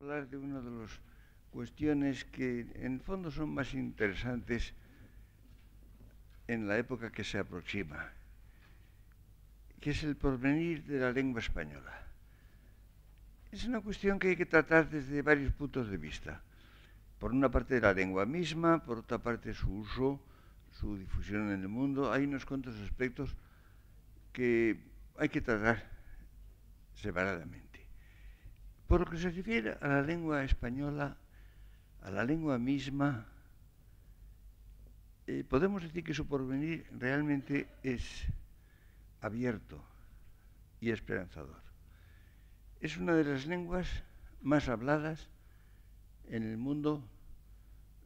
hablar de una de las cuestiones que en el fondo son más interesantes en la época que se aproxima, que es el porvenir de la lengua española. Es una cuestión que hay que tratar desde varios puntos de vista. Por una parte de la lengua misma, por otra parte su uso, su difusión en el mundo. Hay unos cuantos aspectos que hay que tratar separadamente. Por lo que se refiere a la lengua española, a la lengua misma, podemos decir que su porvenir realmente es abierto y esperanzador. Es una de las lenguas más habladas en el mundo,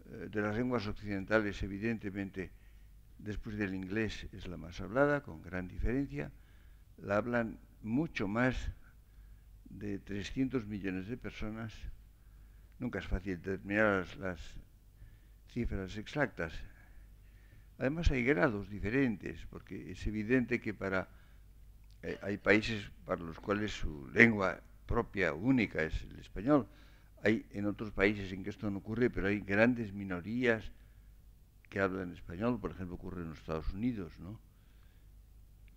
de las lenguas occidentales, evidentemente, después del inglés es la más hablada, con gran diferencia. La hablan mucho más de 300 millones de personas. Nunca es fácil determinar las cifras exactas. Además hay grados diferentes, porque es evidente que hay países para los cuales su lengua propia, única, es el español. Hay en otros países en que esto no ocurre, pero hay grandes minorías que hablan español. Por ejemplo, ocurre en los Estados Unidos, ¿no?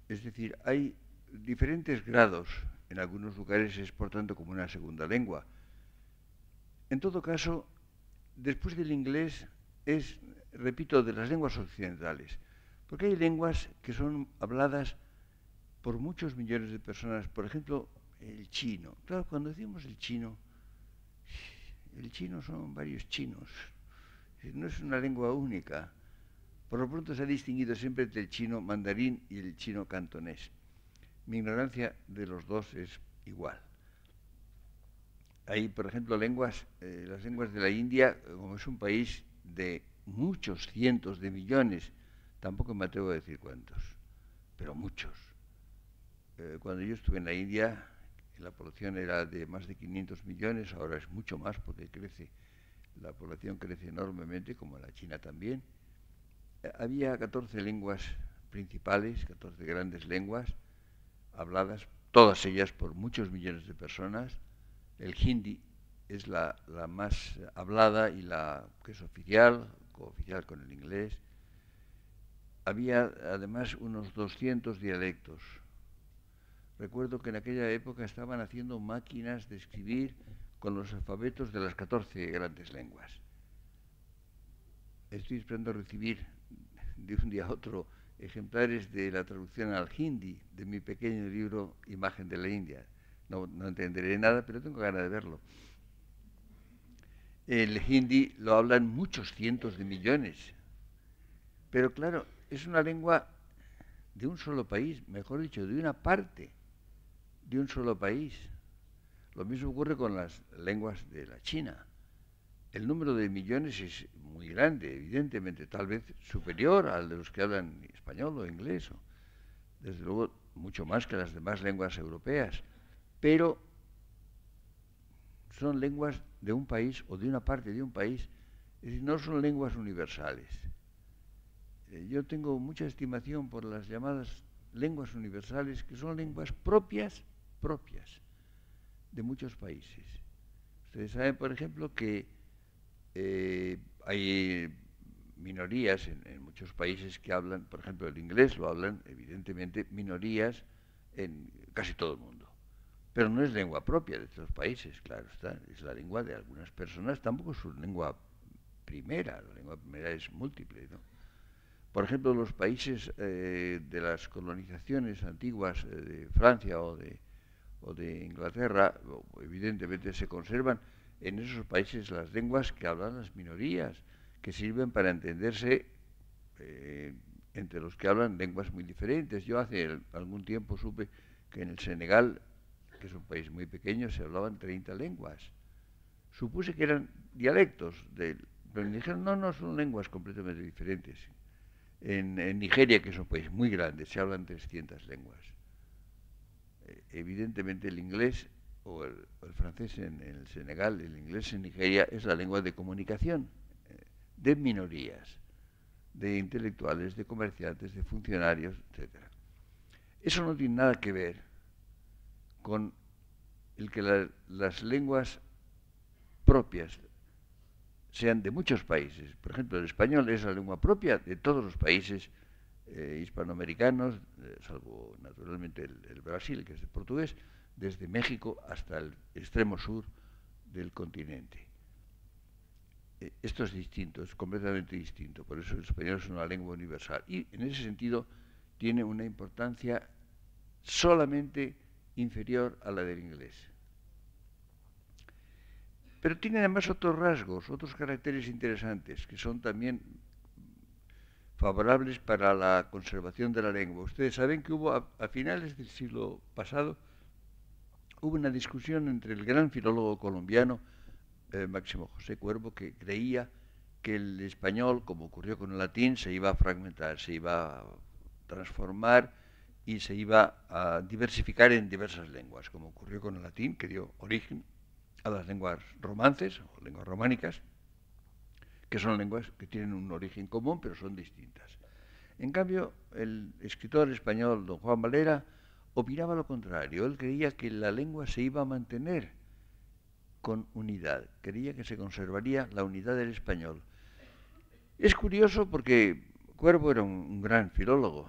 Es decir, hay diferentes grados. En algunos lugares es, por tanto, como una segunda lengua. En todo caso, después del inglés es, repito, de las lenguas occidentales, porque hay lenguas que son habladas por muchos millones de personas. Por ejemplo, el chino. Claro, cuando decimos el chino son varios chinos. No es una lengua única. Por lo pronto se ha distinguido siempre entre el chino mandarín y el chino cantonés. Mi ignorancia de los dos es igual. Hay, por ejemplo, las lenguas de la India, como es un país de muchos cientos de millones, tampoco me atrevo a decir cuántos, pero muchos. Cuando yo estuve en la India, la población era de más de 500 millones, ahora es mucho más porque la población crece enormemente, como la China también. Había 14 lenguas principales, 14 grandes lenguas, habladas, todas ellas por muchos millones de personas. El hindi es la más hablada y la que es oficial, cooficial con el inglés. Había además unos 200 dialectos. Recuerdo que en aquella época estaban haciendo máquinas de escribir con los alfabetos de las 14 grandes lenguas. Estoy esperando recibir de un día a otro ejemplares de la traducción al hindi de mi pequeño libro Imagen de la India. No entenderé nada, pero tengo ganas de verlo. El hindi lo hablan muchos cientos de millones. Pero claro, es una lengua de un solo país, mejor dicho, de una parte de un solo país. Lo mismo ocurre con las lenguas de la China. El número de millones es muy grande, evidentemente, tal vez superior al de los que hablan español o inglés, desde luego mucho más que las demás lenguas europeas, pero son lenguas de un país o de una parte de un país, es decir, no son lenguas universales. Yo tengo mucha estimación por las llamadas lenguas universales, que son lenguas propias de muchos países. Ustedes saben, por ejemplo, que hay minorías en muchos países que hablan, por ejemplo, el inglés lo hablan, evidentemente, minorías en casi todo el mundo. Pero no es lengua propia de estos países, claro está. Es la lengua de algunas personas, tampoco es su lengua primera. La lengua primera es múltiple, ¿no? Por ejemplo, los países de las colonizaciones antiguas de Francia o de Inglaterra, evidentemente se conservan en esos países las lenguas que hablan las minorías, que sirven para entenderse entre los que hablan lenguas muy diferentes. Yo hace algún tiempo supe que en el Senegal, que es un país muy pequeño, se hablaban 30 lenguas. Supuse que eran dialectos, pero me dijeron, no, son lenguas completamente diferentes. En Nigeria, que es un país muy grande, se hablan 300 lenguas. Evidentemente el inglés o el francés en el Senegal, el inglés en Nigeria es la lengua de comunicación de minorías, de intelectuales, de comerciantes, de funcionarios, etc. Eso no tiene nada que ver con el que las lenguas propias, sean de muchos países. Por ejemplo, el español es la lengua propia de todos los países hispanoamericanos, salvo naturalmente el Brasil, que es el portugués, desde México hasta el extremo sur del continente. Esto es distinto, es completamente distinto, por eso el español es una lengua universal y en ese sentido tiene una importancia solamente inferior a la del inglés. Pero tiene además otros rasgos, otros caracteres interesantes que son también favorables para la conservación de la lengua. Ustedes saben que hubo a finales del siglo pasado hubo una discusión entre el gran filólogo colombiano Máximo José Cuervo, que creía que el español, como ocurrió con el latín, se iba a fragmentar, se iba a transformar y se iba a diversificar en diversas lenguas, como ocurrió con el latín, que dio origen a las lenguas romances o lenguas románicas, que son lenguas que tienen un origen común, pero son distintas. En cambio, el escritor español don Juan Valera opinaba lo contrario. Él creía que la lengua se iba a mantener con unidad, creía que se conservaría la unidad del español. Es curioso porque Cuervo era un gran filólogo.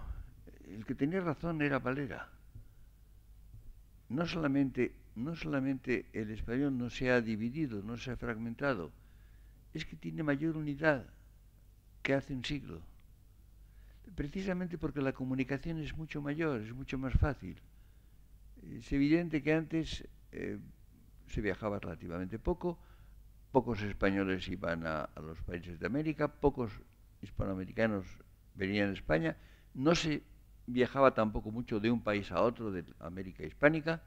El que tenía razón era Valera. No solamente el español no se ha dividido, no se ha fragmentado, es que tiene mayor unidad que hace un siglo. Precisamente porque la comunicación es mucho mayor, es mucho más fácil. Es evidente que antes se viajaba relativamente poco, pocos españoles iban a los países de América, pocos hispanoamericanos venían a España, no se viajaba tampoco mucho de un país a otro de América hispánica,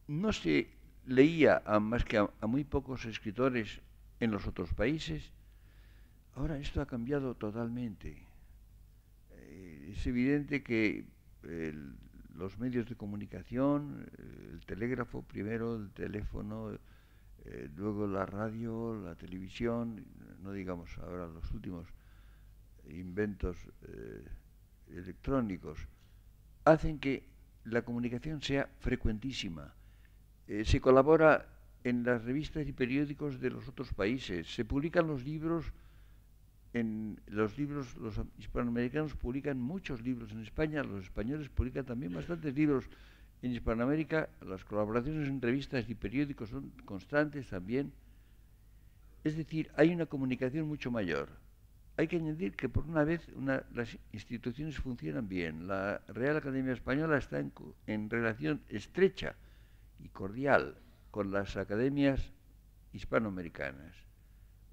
no se leía más que a muy pocos escritores en los otros países. Ahora esto ha cambiado totalmente. Es evidente que los medios de comunicación, el telégrafo primero, el teléfono, luego la radio, la televisión, no digamos ahora los últimos inventos electrónicos, hacen que la comunicación sea frecuentísima. Se colabora en las revistas y periódicos de los otros países, se publican los libros. Los hispanoamericanos publican muchos libros en España, los españoles publican también bastantes libros en Hispanoamérica, las colaboraciones en revistas y periódicos son constantes también. Es decir, hay una comunicación mucho mayor. Hay que añadir que por una vez las instituciones funcionan bien. La Real Academia Española está en relación estrecha y cordial con las academias hispanoamericanas.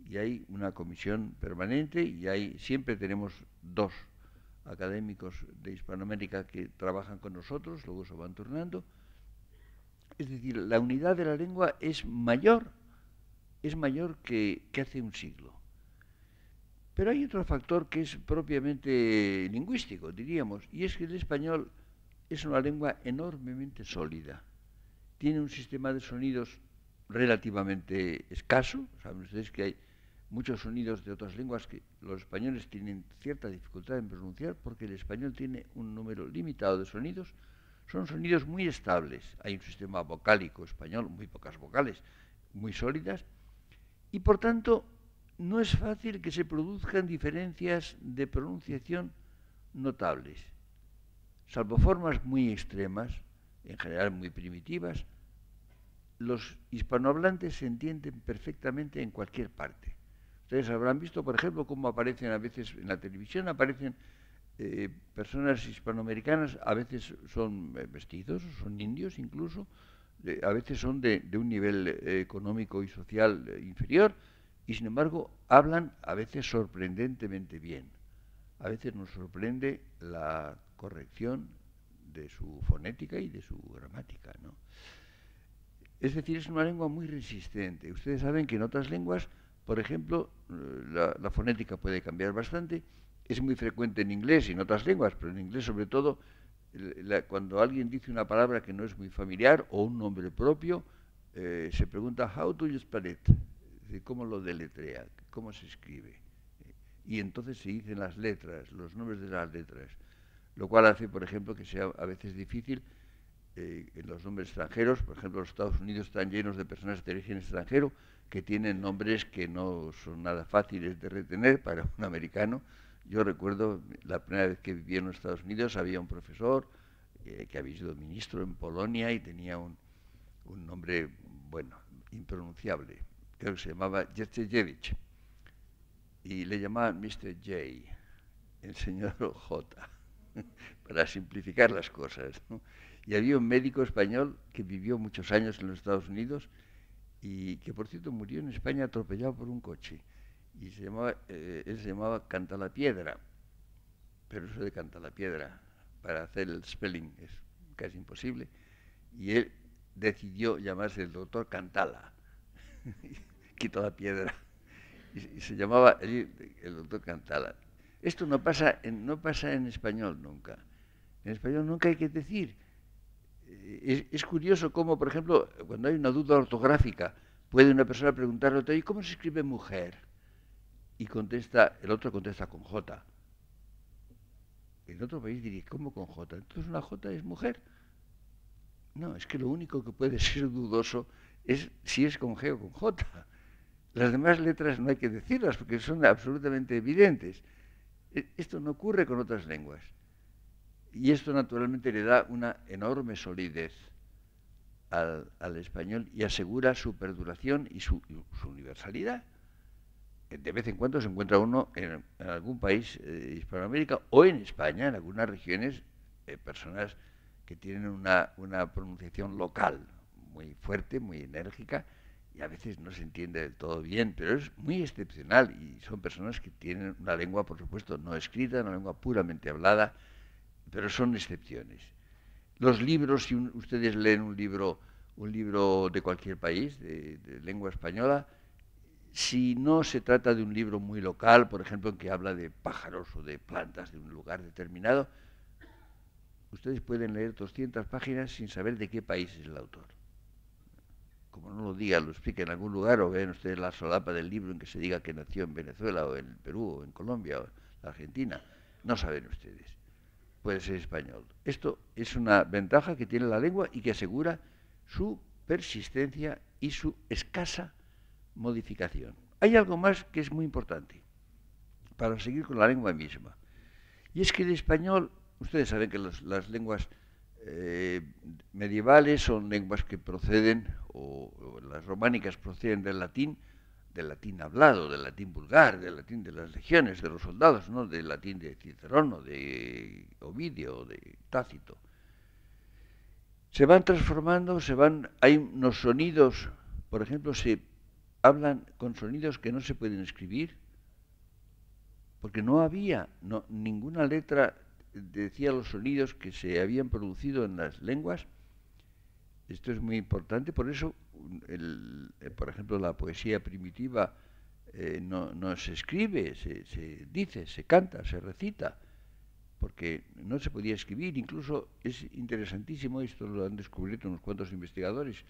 Y hay una comisión permanente y siempre tenemos 2 académicos de Hispanoamérica que trabajan con nosotros, luego se van turnando. Es decir, la unidad de la lengua es mayor que hace un siglo. Pero hay otro factor que es propiamente lingüístico, diríamos, y es que el español es una lengua enormemente sólida. Tiene un sistema de sonidos relativamente escaso. Saben ustedes que hay muchos sonidos de otras lenguas que los españoles tienen cierta dificultad en pronunciar porque el español tiene un número limitado de sonidos. Son sonidos muy estables. Hay un sistema vocálico español, muy pocas vocales, muy sólidas, y por tanto no es fácil que se produzcan diferencias de pronunciación notables, salvo formas muy extremas, en general muy primitivas. Los hispanohablantes se entienden perfectamente en cualquier parte. Ustedes habrán visto, por ejemplo, cómo aparecen a veces en la televisión, aparecen personas hispanoamericanas, a veces son vestidos, son indios incluso, a veces son de un nivel económico y social inferior, y sin embargo hablan a veces sorprendentemente bien. A veces nos sorprende la corrección de su fonética y de su gramática, ¿no? Es decir, es una lengua muy resistente. Ustedes saben que en otras lenguas, por ejemplo, la fonética puede cambiar bastante. Es muy frecuente en inglés y en otras lenguas, pero en inglés sobre todo, cuando alguien dice una palabra que no es muy familiar o un nombre propio, se pregunta, how do you spell it? Es decir, ¿cómo lo deletrea? ¿Cómo se escribe? Y entonces se dicen las letras, los nombres de las letras, lo cual hace, por ejemplo, que sea a veces difícil en los nombres extranjeros. Por ejemplo, los Estados Unidos están llenos de personas de origen extranjero que tienen nombres que no son nada fáciles de retener para un americano. Yo recuerdo la primera vez que viví en los Estados Unidos, había un profesor que había sido ministro en Polonia y tenía un nombre, bueno, impronunciable. Creo que se llamaba Jędrzejewicz y le llamaban Mr. J, el señor J, para simplificar las cosas, ¿no? Y había un médico español que vivió muchos años en los Estados Unidos y que, por cierto, murió en España atropellado por un coche. Y él se llamaba Cantalapiedra, pero eso de Cantalapiedra, para hacer el spelling es casi imposible. Y él decidió llamarse el doctor Cantala. Quitó la piedra. Y se llamaba el doctor Cantala. Esto no pasa en español nunca. En español nunca hay que decir. Es curioso cómo, por ejemplo, cuando hay una duda ortográfica, puede una persona preguntarle a otra, ¿y cómo se escribe mujer? Y el otro contesta con J. En otro país diría, ¿cómo con J? Entonces una J es mujer. No, es que lo único que puede ser dudoso es si es con G o con J. Las demás letras no hay que decirlas porque son absolutamente evidentes. Esto no ocurre con otras lenguas. Y esto naturalmente le da una enorme solidez al español y asegura su perduración y su universalidad. De vez en cuando se encuentra uno en algún país de Hispanoamérica o en España, en algunas regiones, personas que tienen una pronunciación local muy fuerte, muy enérgica, y a veces no se entiende del todo bien, pero es muy excepcional y son personas que tienen una lengua, por supuesto, no escrita, una lengua puramente hablada, pero son excepciones. Los libros, si ustedes leen un libro de cualquier país, de lengua española, si no se trata de un libro muy local, por ejemplo, en que habla de pájaros o de plantas de un lugar determinado, ustedes pueden leer 200 páginas sin saber de qué país es el autor. Como no lo diga, lo explique en algún lugar, o vean ustedes la solapa del libro en que se diga que nació en Venezuela, o en Perú, o en Colombia, o en Argentina. No saben ustedes. Puede ser español. Esto es una ventaja que tiene la lengua y que asegura su persistencia y su escasa modificación. Hay algo más que es muy importante para seguir con la lengua misma. Y es que el español, ustedes saben que las lenguas medievales son lenguas que proceden, o las románicas proceden del latín hablado, del latín vulgar, del latín de las legiones, de los soldados, no del latín de Cicerón, o de Ovidio, o de Tácito. Se van transformando, hay unos sonidos, por ejemplo, se hablan con sonidos que no se pueden escribir, porque no había ninguna letra decía los sonidos que se habían producido en las lenguas. Esto es muy importante, por eso, por ejemplo, la poesía primitiva no se escribe, se dice, se canta, se recita, porque no se podía escribir. Incluso es interesantísimo, esto lo han descubierto unos cuantos investigadores,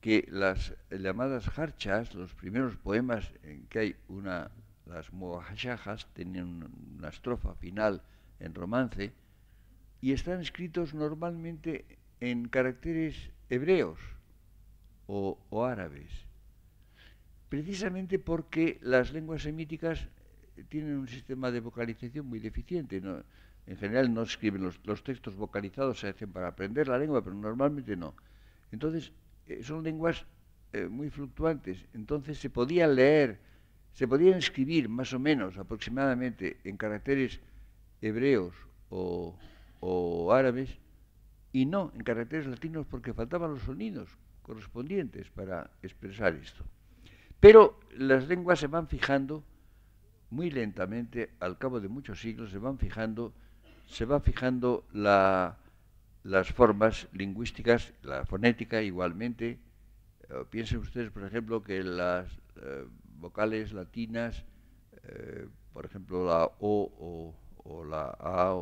que las llamadas jarchas, los primeros poemas en que hay las muajajas, tienen una estrofa final en romance, y están escritos normalmente en caracteres hebreos o árabes, precisamente porque las lenguas semíticas tienen un sistema de vocalización muy deficiente. ¿No? En general no escriben los textos vocalizados, se hacen para aprender la lengua, pero normalmente no. Entonces, son lenguas muy fluctuantes. Entonces se podían escribir más o menos aproximadamente en caracteres hebreos o árabes, y no en caracteres latinos porque faltaban los sonidos correspondientes para expresar esto. Pero las lenguas se van fijando muy lentamente, al cabo de muchos siglos, se va fijando las formas lingüísticas, la fonética igualmente. Piensen ustedes, por ejemplo, que las vocales latinas, por ejemplo, la O o la A,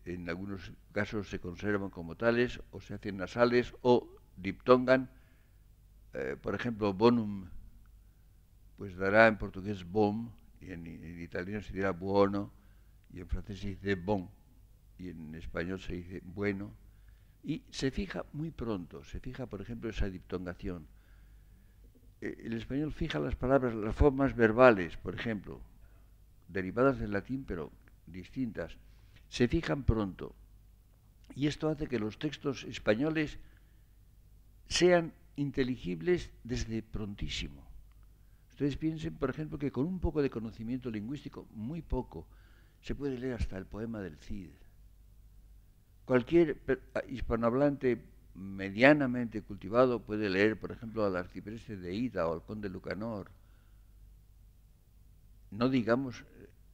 en algunos casos se conservan como tales, o se hacen nasales, o diptongan. Por ejemplo, bonum, pues dará en portugués bom, y en italiano se dirá buono, y en francés se dice bon, y en español se dice bueno. y se fija muy pronto, se fija, por ejemplo, esa diptongación. El español fija las palabras, las formas verbales, por ejemplo, derivadas del latín, pero distintas, se fijan pronto. Y esto hace que los textos españoles sean inteligibles desde prontísimo. Ustedes piensen, por ejemplo, que con un poco de conocimiento lingüístico, muy poco, se puede leer hasta el poema del Cid. Cualquier hispanohablante medianamente cultivado puede leer, por ejemplo, al arcipreste de Ida o al conde Lucanor. No digamos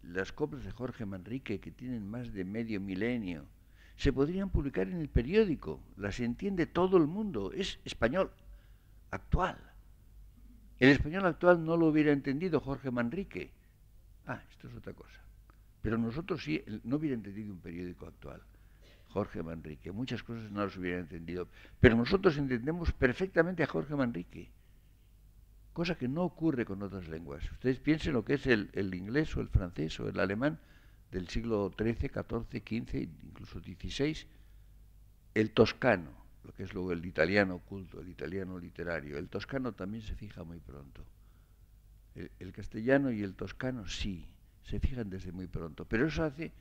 las coplas de Jorge Manrique, que tienen más de medio milenio. Se podrían publicar en el periódico, las entiende todo el mundo, es español actual. El español actual no lo hubiera entendido Jorge Manrique. Esto es otra cosa. Pero nosotros sí, no hubiera entendido un periódico actual. Jorge Manrique, muchas cosas no las hubiera entendido. Pero nosotros entendemos perfectamente a Jorge Manrique, cosa que no ocurre con otras lenguas. Ustedes piensen lo que es el inglés o el francés o el alemán del siglo XIII, XIV, XV, incluso XVI, el toscano, lo que es luego el italiano culto, el italiano literario. El toscano también se fija muy pronto. El castellano y el toscano sí, se fijan desde muy pronto. Pero eso hace,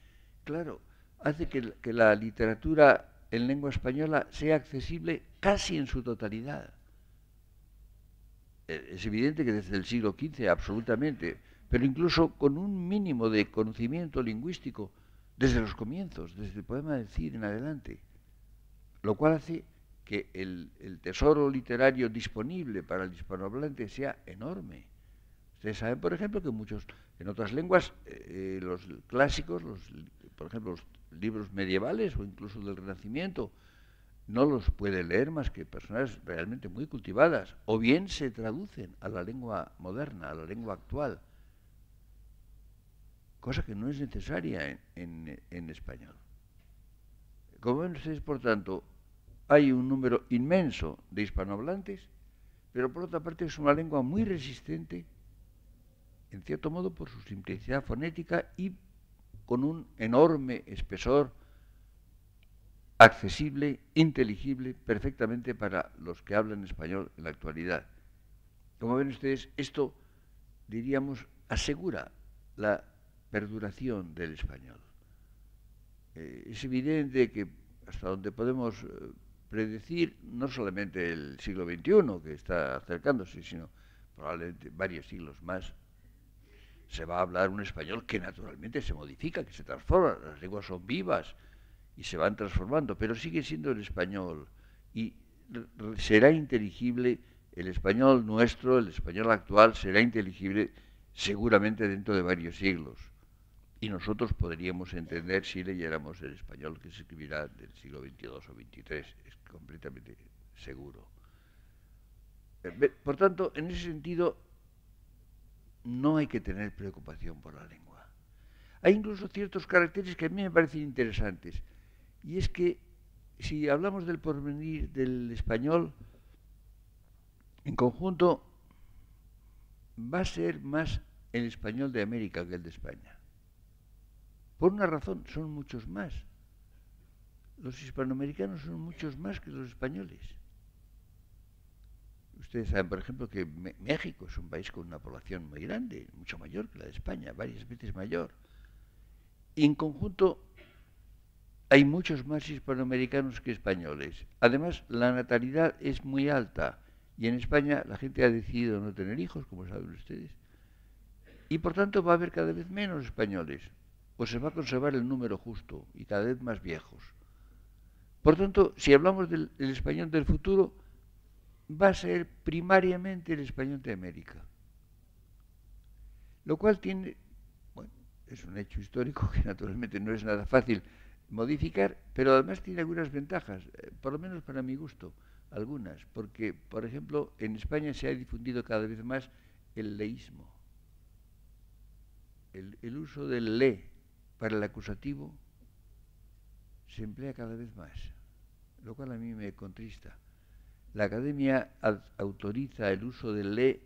claro, hace que la literatura en lengua española sea accesible casi en su totalidad. Es evidente que desde el siglo XV, absolutamente, pero incluso con un mínimo de conocimiento lingüístico desde los comienzos, desde el poema del Cid en adelante, lo cual hace que el tesoro literario disponible para el hispanohablante sea enorme. Ustedes saben, por ejemplo, que en otras lenguas, los clásicos, por ejemplo, los libros medievales o incluso del Renacimiento, no los puede leer más que personas realmente muy cultivadas, o bien se traducen a la lengua moderna, a la lengua actual, cosa que no es necesaria en español. Como ven ustedes, por tanto, hay un número inmenso de hispanohablantes, pero por otra parte es una lengua muy resistente, en cierto modo por su simplicidad fonética y con un enorme espesor accesible, inteligible, perfectamente para los que hablan español en la actualidad. Como ven ustedes, esto, diríamos, asegura la perduración del español. Es evidente que hasta donde podemos predecir, no solamente el siglo XXI, que está acercándose, sino probablemente varios siglos más, se va a hablar un español que naturalmente se modifica, que se transforma, las lenguas son vivas y se van transformando, pero sigue siendo el español y será inteligible el español nuestro, el español actual será inteligible seguramente dentro de varios siglos. Y nosotros podríamos entender si leyéramos el español que se escribirá del siglo XXII o XXIII, es completamente seguro. Por tanto, en ese sentido, no hay que tener preocupación por la lengua. Hay incluso ciertos caracteres que a mí me parecen interesantes. Y es que si hablamos del porvenir del español, en conjunto va a ser más el español de América que el de España. Por una razón, son muchos más. Los hispanoamericanos son muchos más que los españoles. Ustedes saben, por ejemplo, que México es un país con una población muy grande, mucho mayor que la de España, varias veces mayor. Y en conjunto hay muchos más hispanoamericanos que españoles. Además, la natalidad es muy alta y en España la gente ha decidido no tener hijos, como saben ustedes. Y por tanto va a haber cada vez menos españoles, o se va a conservar el número justo y cada vez más viejos. Por tanto, si hablamos del español del futuro, va a ser primariamente el español de América. Lo cual tiene, bueno, es un hecho histórico que naturalmente no es nada fácil modificar, pero además tiene algunas ventajas, por lo menos para mi gusto, algunas, porque, por ejemplo, en España se ha difundido cada vez más el leísmo. El uso del le para el acusativo se emplea cada vez más, lo cual a mí me contrista. La Academia autoriza el uso del le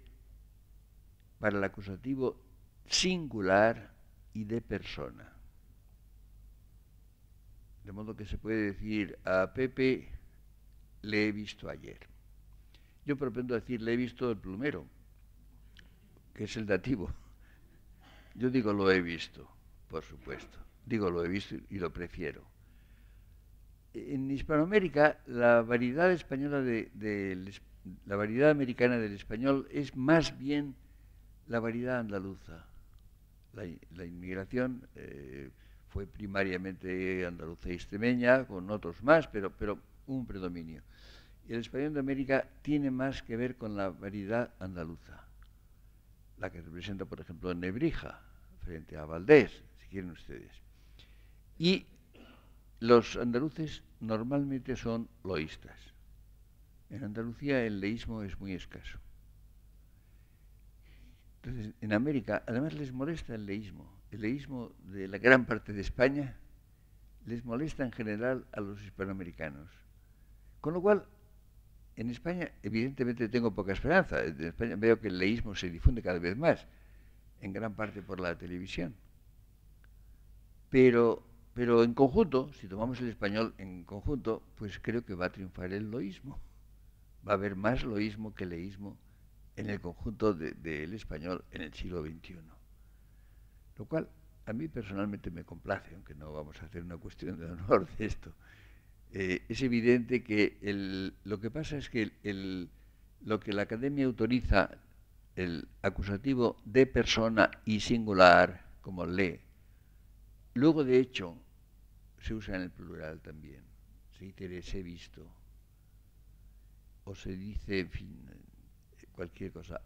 para el acusativo singular y de persona. De modo que se puede decir a Pepe le he visto ayer. Yo propendo decir, le he visto el plumero, que es el dativo. Yo digo lo he visto, por supuesto. Digo lo he visto y lo prefiero. En Hispanoamérica, la variedad española la variedad americana del español es más bien la variedad andaluza. La inmigración fue primariamente andaluza y extremeña, con otros más, pero un predominio. Y el español de América tiene más que ver con la variedad andaluza, la que representa, por ejemplo, Nebrija, frente a Valdés, si quieren ustedes. Y los andaluces normalmente son loístas. En Andalucía el leísmo es muy escaso. Entonces, en América, además les molesta el leísmo. El leísmo de la gran parte de España les molesta en general a los hispanoamericanos. Con lo cual, en España, evidentemente tengo poca esperanza. En España veo que el leísmo se difunde cada vez más, en gran parte por la televisión. Pero en conjunto, si tomamos el español en conjunto, pues creo que va a triunfar el loísmo. Va a haber más loísmo que leísmo en el conjunto del español en el siglo XXI. Lo cual a mí personalmente me complace, aunque no vamos a hacer una cuestión de honor de esto. Es evidente que lo que pasa es que lo que la Academia autoriza, el acusativo de persona y singular, como le, luego de hecho se usa en el plural también. Se dice les he visto, o se dice, en fin, cualquier cosa.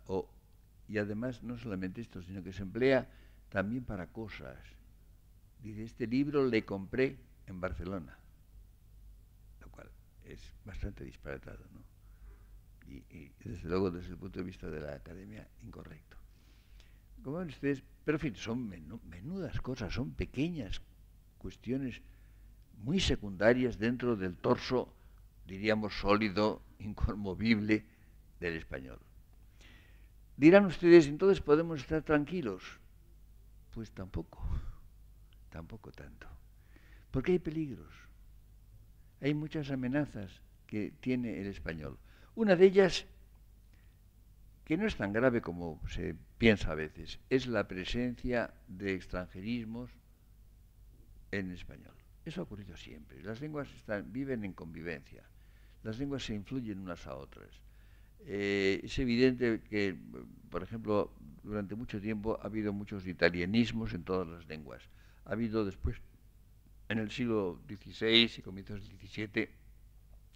Y además no solamente esto, sino que se emplea también para cosas. Dice, este libro le compré en Barcelona, lo cual es bastante disparatado, ¿no? Y desde luego, desde el punto de vista de la academia, incorrecto. Como ven ustedes, pero en fin, son menudas cosas, son pequeñas cuestiones muy secundarias dentro del torso, diríamos, sólido, inconmovible del español. Dirán ustedes, entonces podemos estar tranquilos. Pues tampoco tanto. Porque hay peligros, hay muchas amenazas que tiene el español. Una de ellas, que no es tan grave como se piensa a veces, es la presencia de extranjerismos en español. Eso ha ocurrido siempre. Las lenguas viven en convivencia. Las lenguas se influyen unas a otras. Es evidente que, por ejemplo, durante mucho tiempo ha habido muchos italianismos en todas las lenguas. Ha habido después, en el siglo XVI y comienzos del XVII,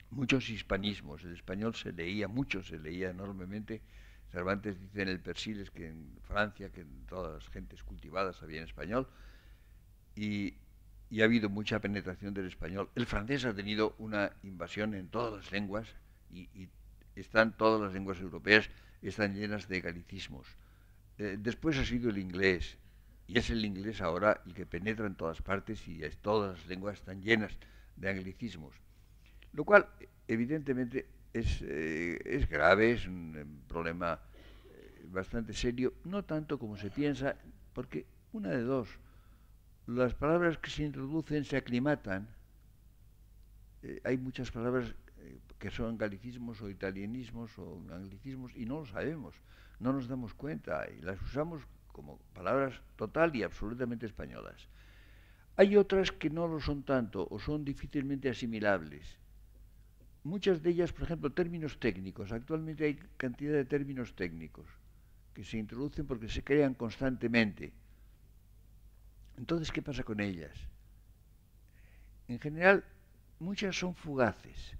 muchos hispanismos. El español se leía enormemente. Cervantes dice en el Persiles que en Francia, que en todas las gentes cultivadas había en español, y ha habido mucha penetración del español. El francés ha tenido una invasión en todas las lenguas y todas las lenguas europeas están llenas de galicismos. Después ha sido el inglés, y es el inglés ahora el que penetra en todas partes y todas las lenguas están llenas de anglicismos. Lo cual, evidentemente, es grave, es un problema bastante serio, no tanto como se piensa, porque una de dos, las palabras que se introducen se aclimatan. Hay muchas palabras que son galicismos o italianismos o anglicismos y no lo sabemos, no nos damos cuenta y las usamos como palabras total y absolutamente españolas. Hay otras que no lo son tanto o son difícilmente asimilables. Muchas de ellas, por ejemplo, términos técnicos. Actualmente hay cantidad de términos técnicos que se introducen porque se crean constantemente. Entonces, ¿qué pasa con ellas? En general, muchas son fugaces.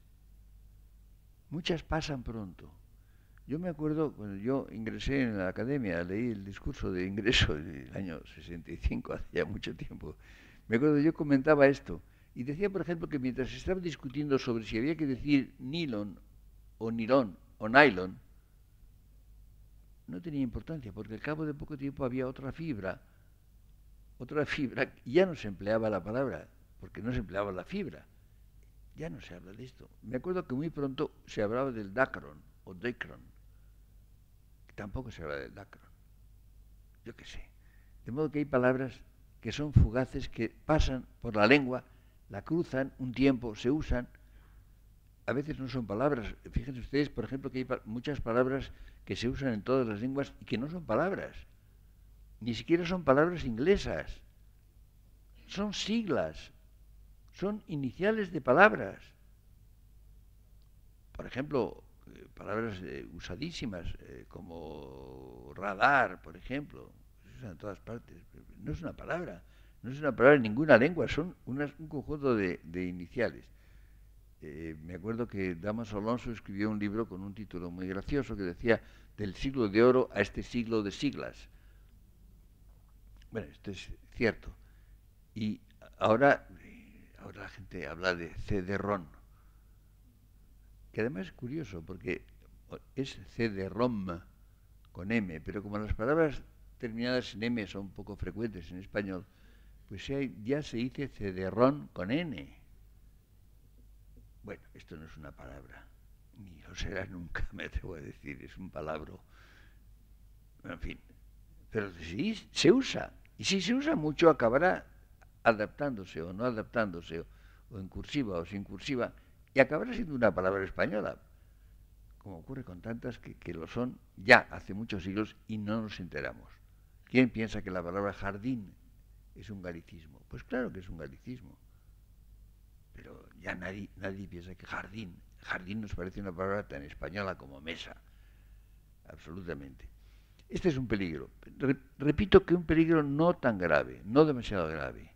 Muchas pasan pronto. Yo me acuerdo cuando yo ingresé en la academia, leí el discurso de ingreso del año 65, hace ya mucho tiempo. Me acuerdo, yo comentaba esto y decía, por ejemplo, que mientras se estaba discutiendo sobre si había que decir nylon o nylon o nylon, no tenía importancia, porque al cabo de poco tiempo había otra fibra, y ya no se empleaba la palabra, porque no se empleaba la fibra. Ya no se habla de esto. Me acuerdo que muy pronto se hablaba del dacron o dacron. Tampoco se habla del dacron. Yo qué sé. De modo que hay palabras que son fugaces, que pasan por la lengua, la cruzan un tiempo, se usan a veces no son palabras. Fíjense ustedes, por ejemplo, que hay muchas palabras que se usan en todas las lenguas y que no son palabras. Ni siquiera son palabras inglesas. Son siglas. Son iniciales de palabras. Por ejemplo, palabras usadísimas, como radar, por ejemplo. Se usan en todas partes. No es una palabra. No es una palabra en ninguna lengua. Son un conjunto de iniciales. Me acuerdo que Damaso Alonso escribió un libro con un título muy gracioso que decía del siglo de oro a este siglo de siglas. Bueno, esto es cierto. Y ahora la gente habla de CD-ROM, que además es curioso porque es CD-ROM con M, pero como las palabras terminadas en M son poco frecuentes en español, pues ya se dice CD-ROM con N. Bueno, esto no es una palabra, ni lo será nunca, me atrevo a decir, es un palabra. En fin, pero sí se usa, y si se usa mucho acabará adaptándose o no adaptándose, o en cursiva o sin cursiva, y acabará siendo una palabra española, como ocurre con tantas que lo son ya hace muchos siglos y no nos enteramos. ¿Quién piensa que la palabra jardín es un galicismo? Pues claro que es un galicismo. Pero ya nadie piensa que jardín nos parece una palabra tan española como mesa. Absolutamente. Este es un peligro. Repito que un peligro no tan grave, no demasiado grave.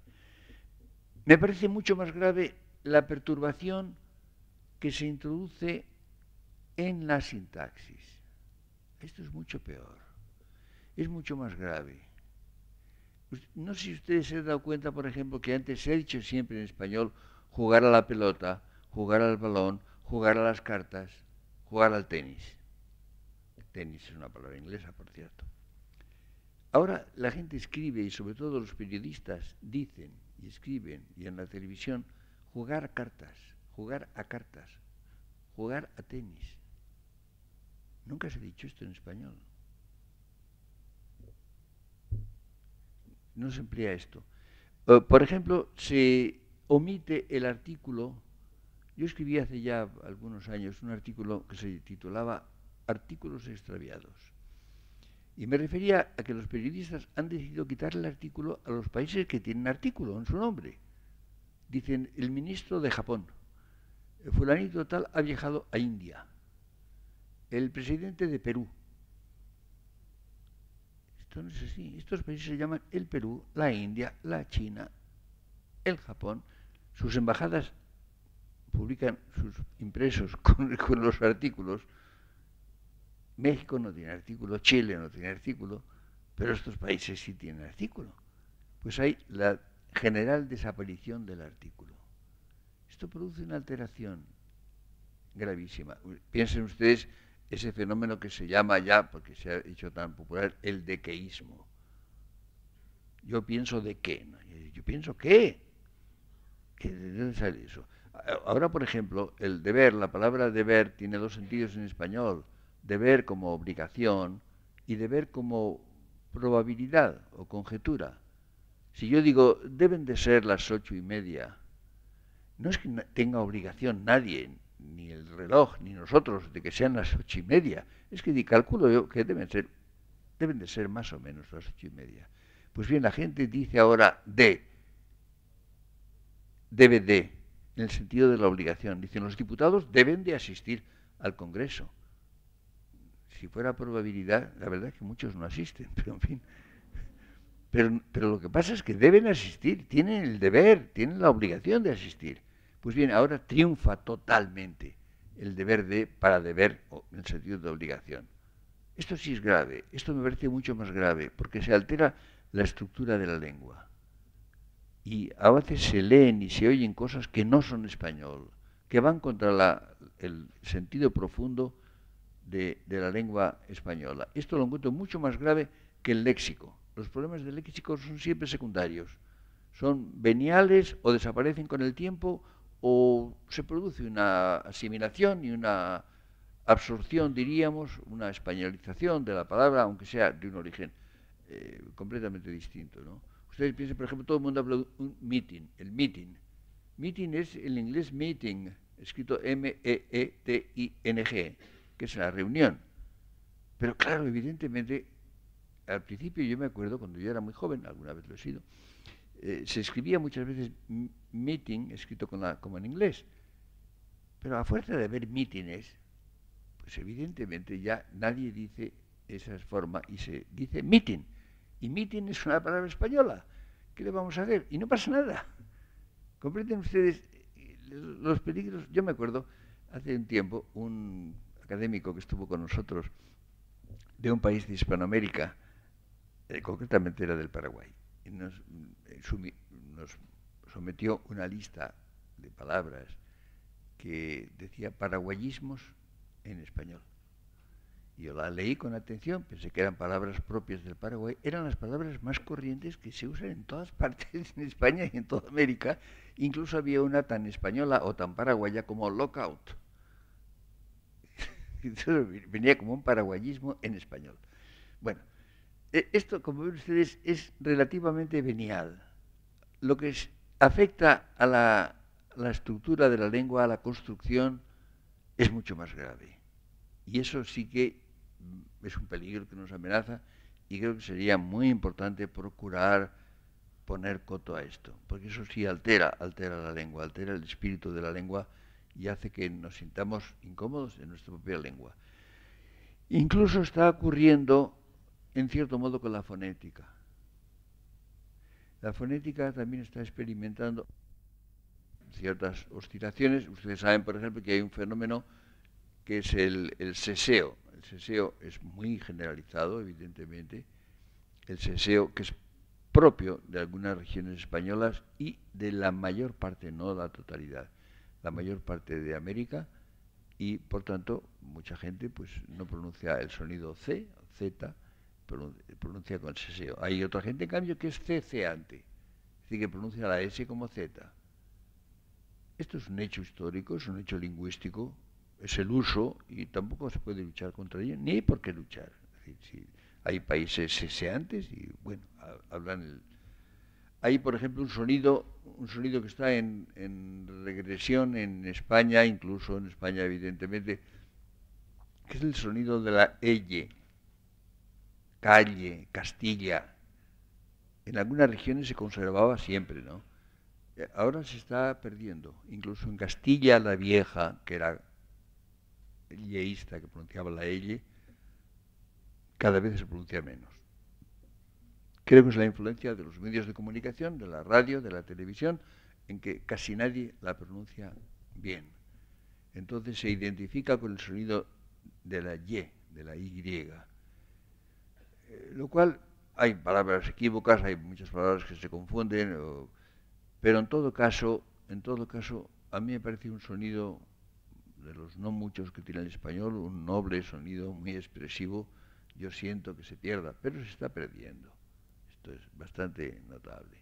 Me parece mucho más grave la perturbación que se introduce en la sintaxis. Esto es mucho peor. Es mucho más grave. No sé si ustedes se han dado cuenta, por ejemplo, que antes se ha dicho siempre en español jugar a la pelota, jugar al balón, jugar a las cartas, jugar al tenis. Tenis es una palabra inglesa, por cierto. Ahora la gente escribe, y sobre todo los periodistas dicen y escriben, y en la televisión, jugar a cartas, jugar a tenis. Nunca se ha dicho esto en español. No se emplea esto. Por ejemplo, se omite el artículo. Yo escribí hace ya algunos años un artículo que se titulaba Artículos extraviados. Y me refería a que los periodistas han decidido quitar el artículo a los países que tienen artículo en su nombre. Dicen, el ministro de Japón, fulanito tal, ha viajado a India. El presidente de Perú. Esto no es así. Estos países se llaman el Perú, la India, la China, el Japón. Sus embajadas publican sus impresos con los artículos. México no tiene artículo, Chile no tiene artículo, pero estos países sí tienen artículo. Pues hay la general desaparición del artículo. Esto produce una alteración gravísima. Piensen ustedes ese fenómeno que se llama ya, porque se ha hecho tan popular, el dequeísmo. Yo pienso de qué, ¿no? Yo pienso qué. ¿De dónde sale eso? Ahora, por ejemplo, el deber, la palabra deber tiene dos sentidos en español. Deber como obligación y deber como probabilidad o conjetura. Si yo digo, deben de ser las 8:30, no es que tenga obligación nadie, ni el reloj, ni nosotros, de que sean las 8:30. Es que calculo yo que deben de ser más o menos las 8:30. Pues bien, la gente dice ahora debe de, en el sentido de la obligación. Dicen, los diputados deben de asistir al Congreso. Si fuera probabilidad, la verdad es que muchos no asisten, pero en fin. Pero lo que pasa es que deben asistir, tienen el deber, tienen la obligación de asistir. Pues bien, ahora triunfa totalmente el deber de, para deber, en el sentido de obligación. Esto sí es grave, esto me parece mucho más grave, porque se altera la estructura de la lengua. Y a veces se leen y se oyen cosas que no son español, que van contra el sentido profundo de la lengua española. Esto lo encuentro mucho más grave que el léxico. Los problemas del léxico son siempre secundarios. Son veniales o desaparecen con el tiempo o se produce una asimilación y una absorción, diríamos, una españolización de la palabra, aunque sea de un origen completamente distinto, ¿no? Ustedes piensen, por ejemplo, todo el mundo habla de un meeting, el meeting. Meeting es el inglés meeting, escrito M-E-E-T-I-N-G, que es la reunión. Pero claro, evidentemente, al principio yo me acuerdo, cuando yo era muy joven, alguna vez lo he sido, se escribía muchas veces meeting, escrito como en inglés. Pero a fuerza de haber mítines, pues evidentemente ya nadie dice esa forma y se dice meeting. Y meeting es una palabra española. ¿Qué le vamos a hacer? Y no pasa nada. ¿Comprenden ustedes los peligros? Yo me acuerdo, hace un tiempo, un académico que estuvo con nosotros de un país de Hispanoamérica, concretamente era del Paraguay, y nos sometió una lista de palabras que decía paraguayismos en español. Y yo la leí con atención, pensé que eran palabras propias del Paraguay, eran las palabras más corrientes que se usan en todas partes, en España y en toda América. Incluso había una tan española o tan paraguaya como lockout. Entonces venía como un paraguayismo en español. Bueno, esto, como ven ustedes, es relativamente venial. Lo que afecta a la estructura de la lengua, a la construcción, es mucho más grave. Y eso sí que es un peligro que nos amenaza y creo que sería muy importante procurar poner coto a esto, porque eso sí altera la lengua, altera el espíritu de la lengua y hace que nos sintamos incómodos en nuestra propia lengua. Incluso está ocurriendo, en cierto modo, con la fonética. La fonética también está experimentando ciertas oscilaciones. Ustedes saben, por ejemplo, que hay un fenómeno que es el seseo. El seseo es muy generalizado, evidentemente. El seseo, que es propio de algunas regiones españolas y de la mayor parte, no la totalidad, la mayor parte de América, y por tanto mucha gente pues no pronuncia el sonido C, Z, pronuncia con seseo. Hay otra gente, en cambio, que es ceceante, es decir, que pronuncia la S como Z. Esto es un hecho histórico, es un hecho lingüístico, es el uso y tampoco se puede luchar contra ello, ni hay por qué luchar. Es decir, si hay países seseantes y bueno, hablan hay, por ejemplo, un sonido que está en regresión en España, incluso en España, evidentemente, que es el sonido de la elle, calle, Castilla. En algunas regiones se conservaba siempre, ¿no? Ahora se está perdiendo. Incluso en Castilla la Vieja, que era yeísta, que pronunciaba la elle, cada vez se pronuncia menos. Creo que es la influencia de los medios de comunicación, de la radio, de la televisión, en que casi nadie la pronuncia bien. Entonces se identifica con el sonido de la Y, de la Y. Lo cual hay palabras equívocas, hay muchas palabras que se confunden, pero en todo caso, a mí me parece un sonido de los no muchos que tiene el español, un noble sonido muy expresivo. Yo siento que se pierda, pero se está perdiendo. Esto es bastante notable.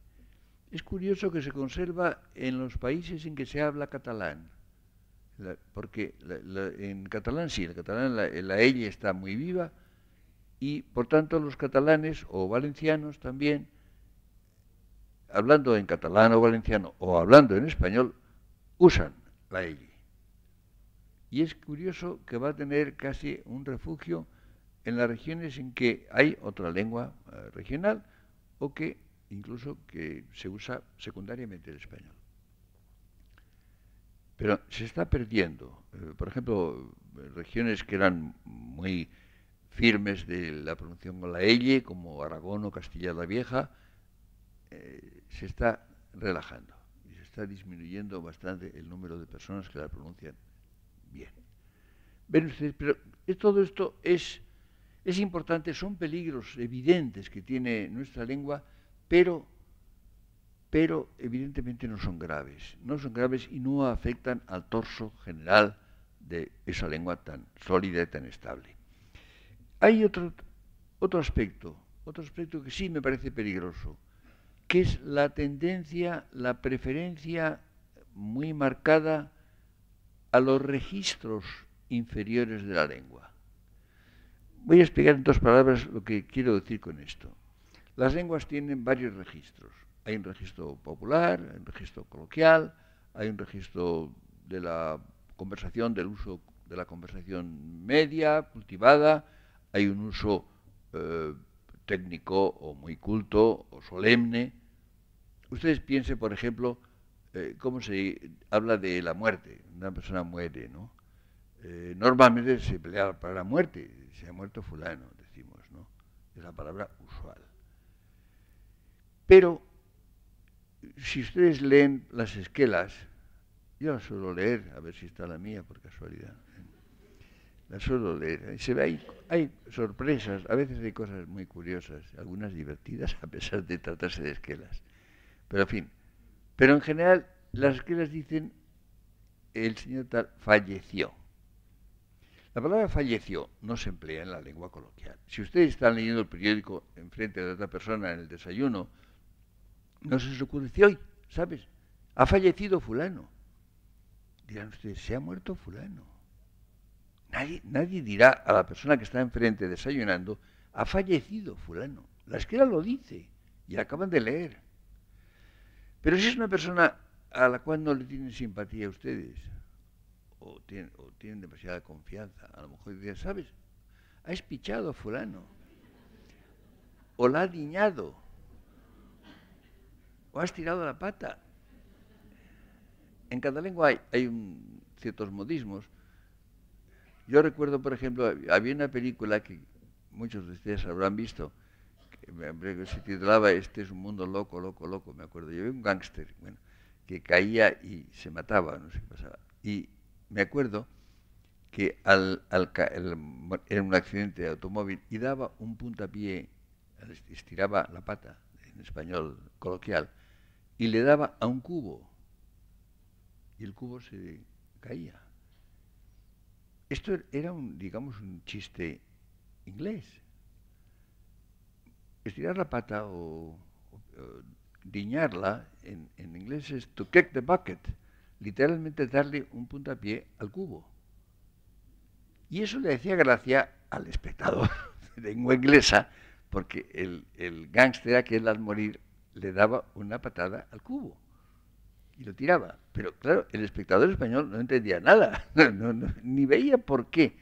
Es curioso que se conserva en los países en que se habla catalán, porque en catalán sí, en catalán la ella está muy viva y por tanto los catalanes o valencianos también, hablando en catalán o valenciano o hablando en español, usan la ella. Y es curioso que va a tener casi un refugio en las regiones en que hay otra lengua regional o que incluso que se usa secundariamente el español. Pero se está perdiendo. Por ejemplo, regiones que eran muy firmes de la pronunciación con la elle, como Aragón o Castilla la Vieja, se está relajando y se está disminuyendo bastante el número de personas que la pronuncian bien. Ven ustedes, pero todo esto es importante, son peligros evidentes que tiene nuestra lengua, pero evidentemente no son graves y no afectan al torso general de esa lengua tan sólida y tan estable. Hay otro aspecto que sí me parece peligroso, que es la tendencia, la preferencia muy marcada a los registros inferiores de la lengua. Voy a explicar en 2 palabras lo que quiero decir con esto. Las lenguas tienen varios registros. Hay un registro popular, hay un registro coloquial, hay un registro de la conversación, del uso de la conversación media, cultivada, hay un uso técnico o muy culto o solemne. Ustedes piensen, por ejemplo, cómo se habla de la muerte. Una persona muere, ¿no? Normalmente se pelea para la muerte. Se ha muerto fulano, decimos, ¿no? Es la palabra usual. Pero, si ustedes leen las esquelas, yo las suelo leer, a ver si está la mía por casualidad. Las suelo leer. Se ve, hay sorpresas, a veces hay cosas muy curiosas, algunas divertidas, a pesar de tratarse de esquelas. Pero, en fin. Pero en general, las esquelas dicen, el señor tal falleció. La palabra falleció no se emplea en la lengua coloquial. Si ustedes están leyendo el periódico enfrente de otra persona en el desayuno, no se les ocurre decir, hoy, ¿sabes? Ha fallecido fulano. Dirán ustedes, se ha muerto fulano. Nadie dirá a la persona que está enfrente desayunando, ha fallecido fulano. La esquela lo dice y acaban de leer. Pero si es una persona a la cual no le tienen simpatía a ustedes, o tienen demasiada confianza, a lo mejor dicen, ¿sabes? Ha espichado a fulano, o la ha diñado, o has tirado la pata. En cada lengua hay ciertos modismos. Yo recuerdo, por ejemplo, había una película que muchos de ustedes habrán visto, que se titulaba Este es un mundo loco, loco, loco, me acuerdo. Yo vi un gángster, bueno, que caía y se mataba, no sé qué pasaba. Y me acuerdo que era un accidente de automóvil y daba un puntapié, estiraba la pata, en español coloquial, y le daba a un cubo. Y el cubo se caía. Esto era digamos, un chiste inglés. Estirar la pata o diñarla, en inglés es to kick the bucket, literalmente darle un puntapié al cubo. Y eso le hacía gracia al espectador de lengua inglesa, porque el gángster aquel al morir le daba una patada al cubo y lo tiraba. Pero claro, el espectador español no entendía nada, ni veía por qué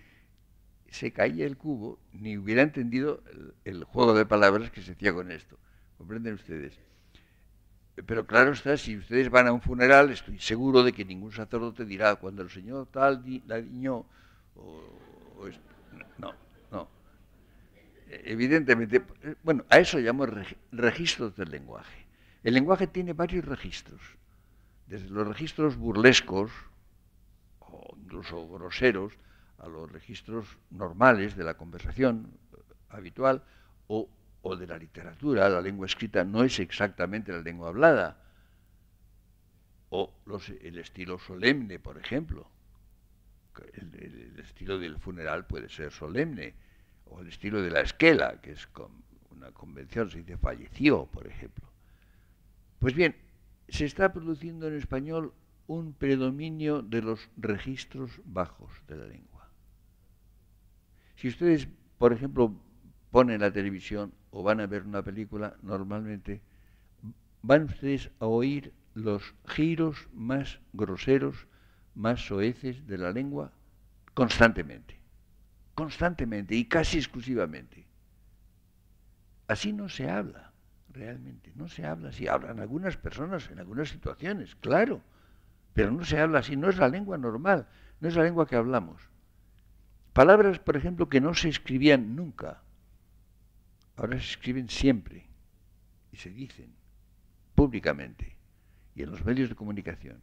se caía el cubo, ni hubiera entendido el juego de palabras que se hacía con esto. ¿Comprenden ustedes? Pero claro está, si ustedes van a un funeral, estoy seguro de que ningún sacerdote dirá, cuando el señor tal la diñó, no, no. Evidentemente, bueno, a eso llamo registros del lenguaje. El lenguaje tiene varios registros, desde los registros burlescos, o incluso groseros, a los registros normales de la conversación habitual, o de la literatura. La lengua escrita no es exactamente la lengua hablada, o el estilo solemne, por ejemplo. El estilo del funeral puede ser solemne, o el estilo de la esquela, que es una convención, se dice falleció, por ejemplo. Pues bien, se está produciendo en español un predominio de los registros bajos de la lengua. Si ustedes, por ejemplo, ponen la televisión o van a ver una película, normalmente van ustedes a oír los giros más groseros, más soeces de la lengua constantemente y casi exclusivamente. Así no se habla, realmente, no se habla así. Hablan algunas personas en algunas situaciones, claro, pero no se habla así, no es la lengua normal, no es la lengua que hablamos. Palabras, por ejemplo, que no se escribían nunca, ahora se escriben siempre y se dicen públicamente y en los medios de comunicación.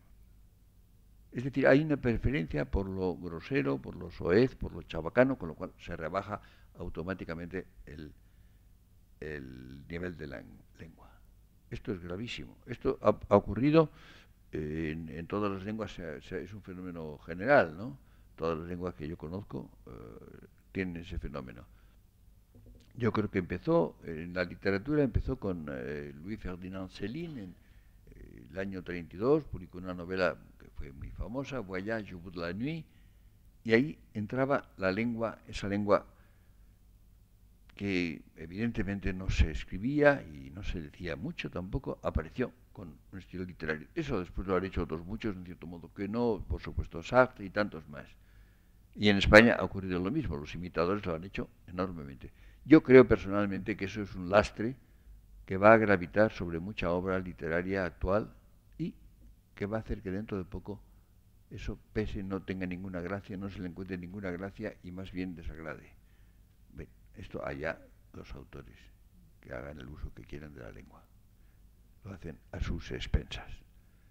Es decir, hay una preferencia por lo grosero, por lo soez, por lo chabacano, con lo cual se rebaja automáticamente el nivel de la lengua. Esto es gravísimo. Esto ha ocurrido en todas las lenguas, es un fenómeno general, ¿no? Todas las lenguas que yo conozco tienen ese fenómeno. Yo creo que en la literatura empezó con Louis Ferdinand Céline en el año 32, publicó una novela que fue muy famosa, Voyage au bout de la nuit, y ahí entraba la lengua, esa lengua que evidentemente no se escribía y no se decía mucho tampoco, apareció con un estilo literario. Eso después lo han hecho otros muchos, en cierto modo que no, por supuesto Sartre y tantos más. Y en España ha ocurrido lo mismo, los imitadores lo han hecho enormemente. Yo creo personalmente que eso es un lastre que va a gravitar sobre mucha obra literaria actual y que va a hacer que dentro de poco eso pese, no tenga ninguna gracia, no se le encuentre ninguna gracia y más bien desagrade. Bien, esto allá los autores, que hagan el uso que quieran de la lengua. Lo hacen a sus expensas.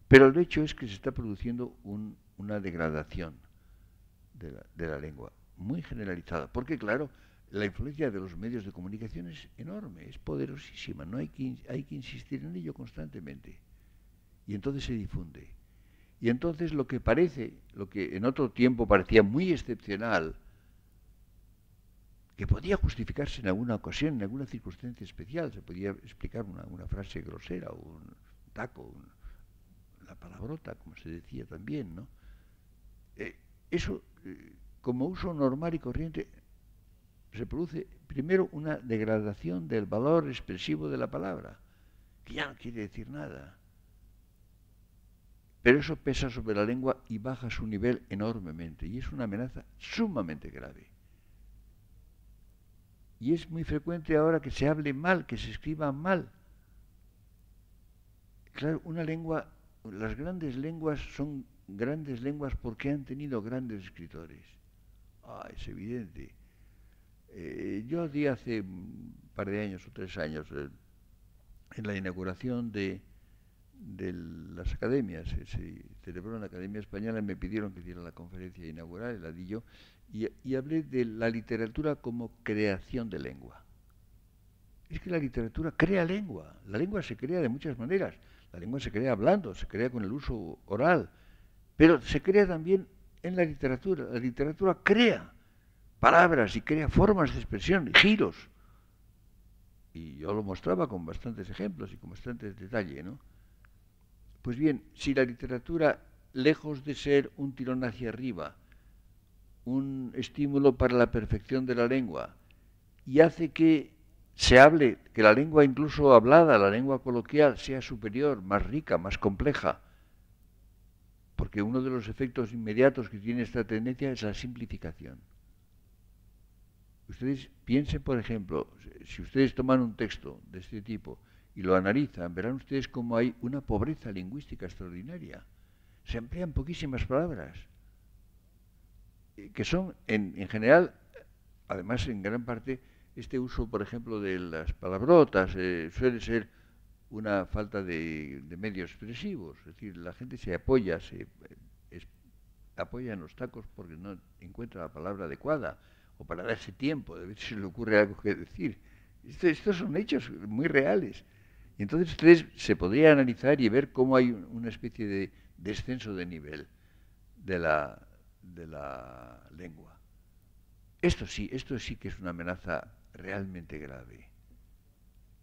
Pero el hecho es que se está produciendo una degradación de la lengua muy generalizada, porque claro, la influencia de los medios de comunicación es enorme, es poderosísima, no hay que insistir en ello constantemente. Y entonces se difunde. Y entonces lo que en otro tiempo parecía muy excepcional, que podía justificarse en alguna ocasión, en alguna circunstancia especial, se podía explicar una frase grosera, un taco, la palabrota, como se decía también, ¿no? Eso, como uso normal y corriente, se produce primero una degradación del valor expresivo de la palabra, que ya no quiere decir nada. Pero eso pesa sobre la lengua y baja su nivel enormemente, y es una amenaza sumamente grave. Y es muy frecuente ahora que se hable mal, que se escriba mal. Claro, las grandes lenguas son grandes lenguas porque han tenido grandes escritores. Es evidente. Yo di hace un par de años o 3 años, en la inauguración de las academias, se celebró en la Academia Española y me pidieron que diera la conferencia inaugural, y la di yo, y hablé de la literatura como creación de lengua. Es que la literatura crea lengua. La lengua se crea de muchas maneras. La lengua se crea hablando, se crea con el uso oral, pero se crea también en la literatura. La literatura crea palabras y crea formas de expresión, giros. Y yo lo mostraba con bastantes ejemplos y con bastantes detalle, ¿no? Pues bien, si la literatura, lejos de ser un tirón hacia arriba, un estímulo para la perfección de la lengua, y hace que se hable, que la lengua incluso hablada, la lengua coloquial, sea superior, más rica, más compleja, porque uno de los efectos inmediatos que tiene esta tendencia es la simplificación. Ustedes piensen, por ejemplo, si ustedes toman un texto de este tipo y lo analizan, verán ustedes cómo hay una pobreza lingüística extraordinaria. Se emplean poquísimas palabras, que son, en general, además en gran parte, este uso, por ejemplo, de las palabrotas suele ser una falta de medios expresivos. Es decir, la gente se apoya en los tacos porque no encuentra la palabra adecuada, o para darse tiempo, de ver si se le ocurre algo que decir. Estos son hechos muy reales. Y entonces ustedes se podría analizar y ver cómo hay una especie de descenso de nivel de la lengua. Esto sí que es una amenaza realmente grave.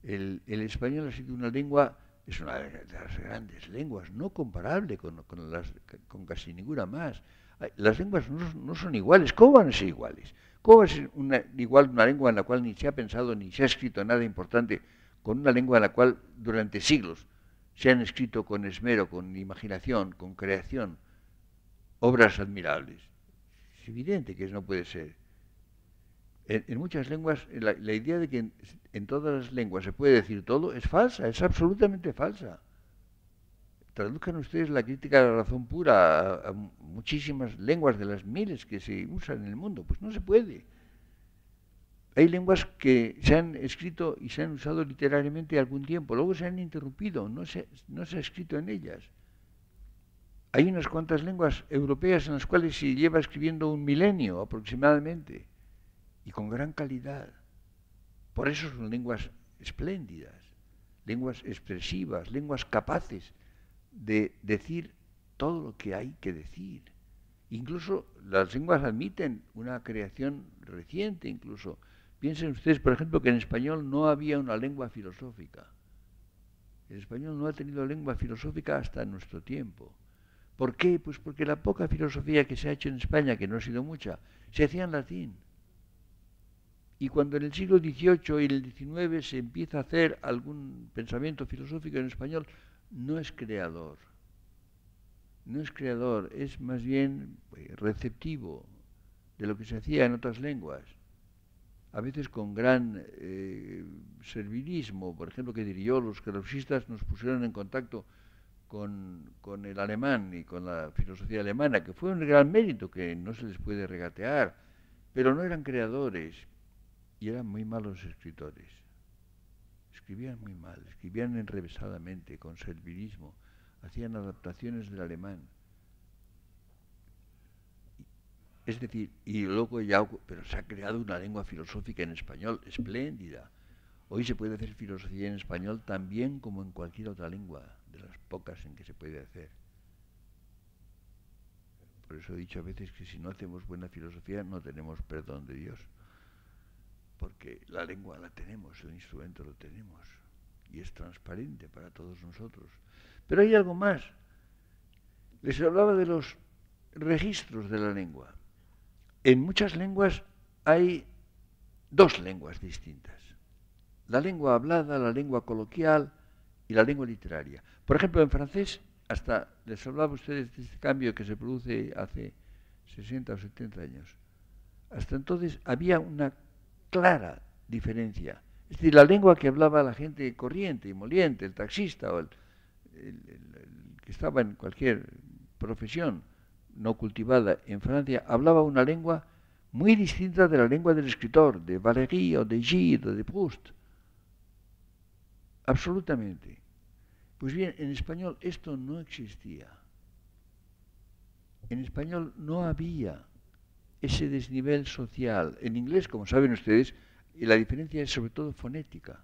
El español ha sido una lengua, es una de las grandes lenguas, no comparable con casi ninguna más. Las lenguas no son iguales. ¿Cómo van a ser iguales? ¿Cómo va a ser igual una lengua en la cual ni se ha pensado ni se ha escrito nada importante con una lengua en la cual durante siglos se han escrito con esmero, con imaginación, con creación, obras admirables? Es evidente que eso no puede ser. En muchas lenguas, la idea de que en todas las lenguas se puede decir todo es falsa, es absolutamente falsa. Traduzcan ustedes la crítica de la razón pura a muchísimas lenguas de las miles que se usan en el mundo. Pues no se puede. Hay lenguas que se han escrito y se han usado literariamente algún tiempo, luego se han interrumpido, no se ha escrito en ellas. Hay unas cuantas lenguas europeas en las cuales se lleva escribiendo 1 milenio aproximadamente, y con gran calidad. Por eso son lenguas espléndidas, lenguas expresivas, lenguas capaces de decir todo lo que hay que decir. Incluso las lenguas admiten una creación reciente, incluso. Piensen ustedes, por ejemplo, que en español no había una lengua filosófica. El español no ha tenido lengua filosófica hasta nuestro tiempo. ¿Por qué? Pues porque la poca filosofía que se ha hecho en España, que no ha sido mucha, se hacía en latín. Y cuando en el siglo XVIII y el XIX se empieza a hacer algún pensamiento filosófico en español, no es creador. No es creador, es más bien receptivo de lo que se hacía en otras lenguas. A veces con gran servilismo. Por ejemplo, que diría yo, los gaussistas nos pusieron en contacto con el alemán y con la filosofía alemana, que fue un gran mérito que no se les puede regatear, pero no eran creadores y eran muy malos escritores. Escribían muy mal, escribían enrevesadamente, con servilismo, hacían adaptaciones del alemán. Es decir, y luego ya, pero se ha creado una lengua filosófica en español espléndida. Hoy se puede hacer filosofía en español también como en cualquier otra lengua, de las pocas en que se puede hacer. Por eso he dicho a veces que si no hacemos buena filosofía no tenemos perdón de Dios. Porque la lengua la tenemos, el instrumento lo tenemos. Y es transparente para todos nosotros. Pero hay algo más. Les hablaba de los registros de la lengua. En muchas lenguas hay dos lenguas distintas. La lengua hablada, la lengua coloquial y la lengua literaria. Por ejemplo, en francés, hasta les hablaba a ustedes de este cambio que se produce hace 60 o 70 años. Hasta entonces había una clara diferencia. Es decir, la lengua que hablaba la gente corriente y moliente, el taxista o el que estaba en cualquier profesión no cultivada en Francia, hablaba una lengua muy distinta de la lengua del escritor, de Valéry o de Gide o de Proust. Absolutamente. Pues bien, en español esto no existía. En español no había ese desnivel social. En inglés, como saben ustedes, la diferencia es sobre todo fonética.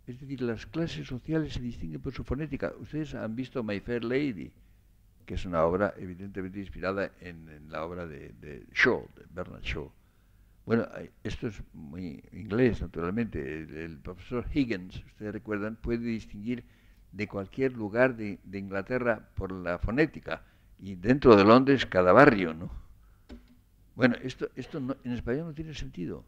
Es decir, las clases sociales se distinguen por su fonética. Ustedes han visto My Fair Lady, que es una obra evidentemente inspirada en la obra de Shaw, de Bernard Shaw. Bueno, esto es muy inglés, naturalmente. El profesor Higgins, ustedes recuerdan, puede distinguir de cualquier lugar de Inglaterra por la fonética. Y dentro de Londres, cada barrio, ¿no? Bueno, esto no, en español no tiene sentido.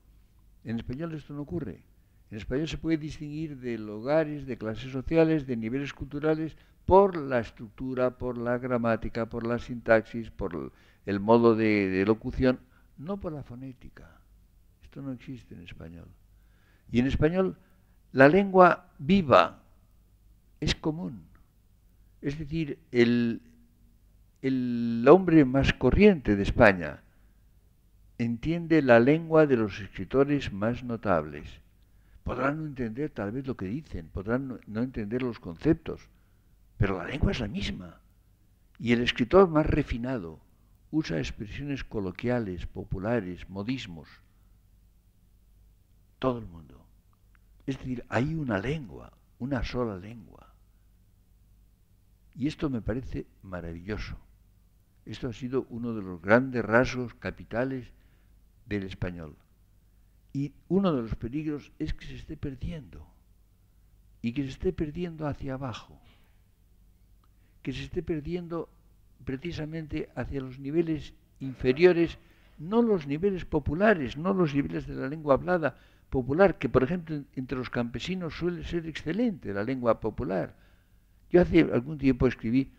En español esto no ocurre. En español se puede distinguir de lugares, de clases sociales, de niveles culturales, por la estructura, por la gramática, por la sintaxis, por el modo de locución, no por la fonética. Esto no existe en español. Y en español la lengua viva es común. Es decir, el hombre más corriente de España entiende la lengua de los escritores más notables. Podrán no entender tal vez lo que dicen, podrán no entender los conceptos, pero la lengua es la misma. Y el escritor más refinado usa expresiones coloquiales, populares, modismos. Todo el mundo. Es decir, hay una lengua, una sola lengua. Y esto me parece maravilloso. Esto ha sido uno de los grandes rasgos capitales del español. Y uno de los peligros es que se esté perdiendo. Y que se esté perdiendo hacia abajo. Que se esté perdiendo precisamente hacia los niveles inferiores, no los niveles populares, no los niveles de la lengua hablada popular, que por ejemplo entre los campesinos suele ser excelente la lengua popular. Yo hace algún tiempo escribí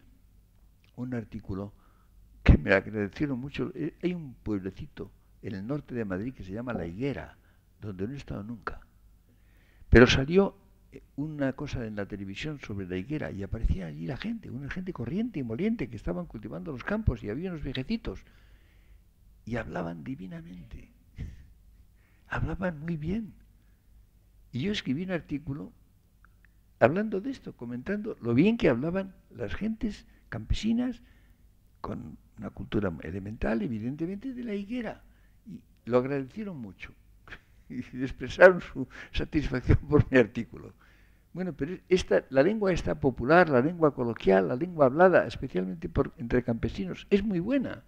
un artículo que me agradecieron mucho. Hay un pueblecito en el norte de Madrid que se llama La Higuera, donde no he estado nunca. Pero salió una cosa en la televisión sobre La Higuera y aparecía allí la gente, una gente corriente y moliente que estaban cultivando los campos y había unos viejecitos y hablaban divinamente, hablaban muy bien. Y yo escribí un artículo hablando de esto, comentando lo bien que hablaban las gentes campesinas con una cultura elemental, evidentemente, de La Higuera. Y lo agradecieron mucho y expresaron su satisfacción por mi artículo. Bueno, pero la lengua esta popular, la lengua coloquial, la lengua hablada, especialmente entre campesinos, es muy buena.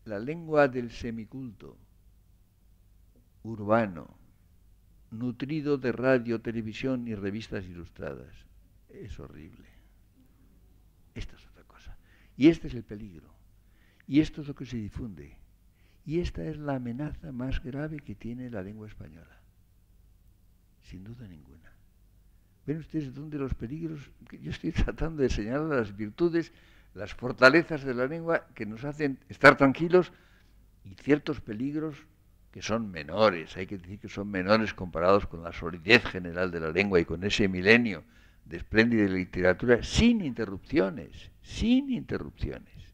La lengua del semiculto, urbano, nutrido de radio, televisión y revistas ilustradas. Es horrible. Esta es otra cosa. Y este es el peligro. Y esto es lo que se difunde. Y esta es la amenaza más grave que tiene la lengua española. Sin duda ninguna. ¿Ven ustedes dónde los peligros? Yo estoy tratando de señalar las virtudes, las fortalezas de la lengua que nos hacen estar tranquilos y ciertos peligros que son menores. Hay que decir que son menores comparados con la solidez general de la lengua y con ese milenio de espléndida literatura sin interrupciones, sin interrupciones.